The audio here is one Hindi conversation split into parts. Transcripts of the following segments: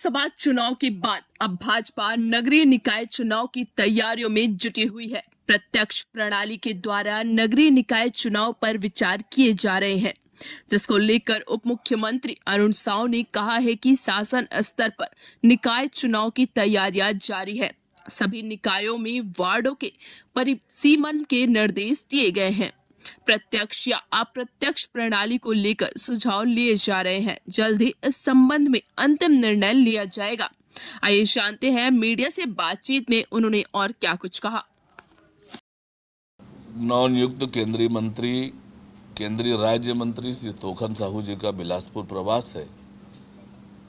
लोकसभा चुनाव के बाद अब भाजपा नगरीय निकाय चुनाव की तैयारियों में जुटी हुई है। प्रत्यक्ष प्रणाली के द्वारा नगरीय निकाय चुनाव पर विचार किए जा रहे हैं, जिसको लेकर उप मुख्यमंत्री अरुण साव ने कहा है कि शासन स्तर पर निकाय चुनाव की तैयारियां जारी है। सभी निकायों में वार्डों के परिसीमन के निर्देश दिए गए हैं। प्रत्यक्ष या अप्रत्यक्ष प्रणाली को लेकर सुझाव लिए जा रहे हैं। जल्द ही इस संबंध में अंतिम निर्णय लिया जाएगा। आइए जानते हैं मीडिया से बातचीत में उन्होंने और क्या कुछ कहा। नवनियुक्त केंद्रीय मंत्री, केंद्रीय राज्य मंत्री श्री तोखन साहू जी का बिलासपुर प्रवास है।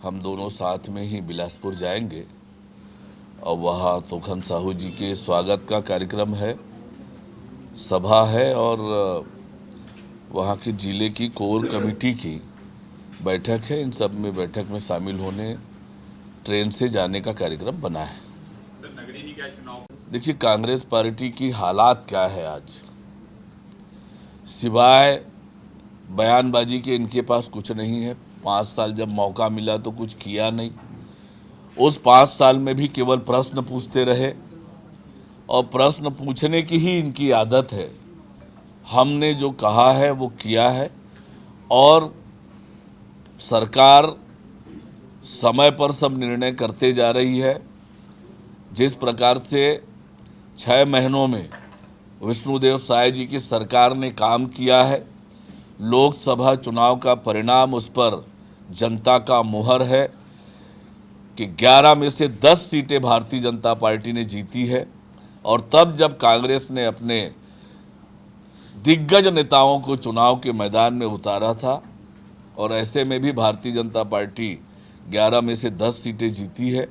हम दोनों साथ में ही बिलासपुर जाएंगे और वहाँ तोखन साहू जी के स्वागत का कार्यक्रम है, सभा है और वहाँ के जिले की कोर कमेटी की बैठक है। इन सब में बैठक में शामिल होने ट्रेन से जाने का कार्यक्रम बना है। सर, नगरीय निकाय चुनाव देखिए, कांग्रेस पार्टी की हालात क्या है आज, सिवाय बयानबाजी के इनके पास कुछ नहीं है। 5 साल जब मौका मिला तो कुछ किया नहीं। उस 5 साल में भी केवल प्रश्न पूछते रहे और प्रश्न पूछने की ही इनकी आदत है। हमने जो कहा है वो किया है और सरकार समय पर सब निर्णय करते जा रही है। जिस प्रकार से 6 महीनों में विष्णुदेव साय जी की सरकार ने काम किया है, लोकसभा चुनाव का परिणाम उस पर जनता का मुहर है कि 11 में से 10 सीटें भारतीय जनता पार्टी ने जीती है। और तब जब कांग्रेस ने अपने दिग्गज नेताओं को चुनाव के मैदान में उतारा था और ऐसे में भी भारतीय जनता पार्टी 11 में से 10 सीटें जीती है,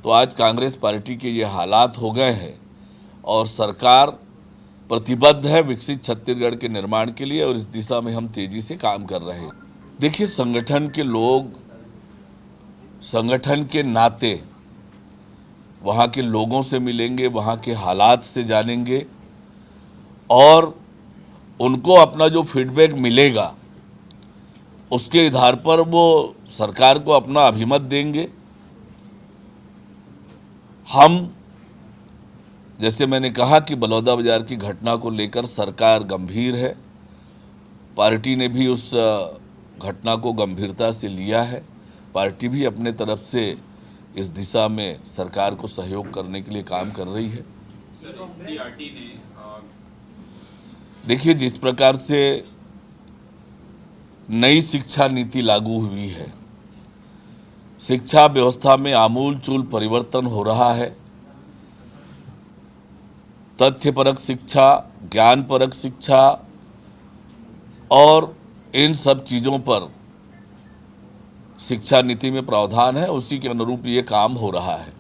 तो आज कांग्रेस पार्टी के ये हालात हो गए हैं और सरकार प्रतिबद्ध है विकसित छत्तीसगढ़ के निर्माण के लिए और इस दिशा में हम तेजी से काम कर रहे हैं। देखिए, संगठन के लोग संगठन के नाते वहाँ के लोगों से मिलेंगे, वहाँ के हालात से जानेंगे और उनको अपना जो फीडबैक मिलेगा उसके आधार पर वो सरकार को अपना अभिमत देंगे। हम, जैसे मैंने कहा कि बलौदाबाजार की घटना को लेकर सरकार गंभीर है, पार्टी ने भी उस घटना को गंभीरता से लिया है। पार्टी भी अपने तरफ से इस दिशा में सरकार को सहयोग करने के लिए काम कर रही है। देखिए, जिस प्रकार से नई शिक्षा नीति लागू हुई है, शिक्षा व्यवस्था में आमूलचूल परिवर्तन हो रहा है। तथ्यपरक शिक्षा, ज्ञानपरक शिक्षा और इन सब चीज़ों पर शिक्षा नीति में प्रावधान है, उसी के अनुरूप ये काम हो रहा है।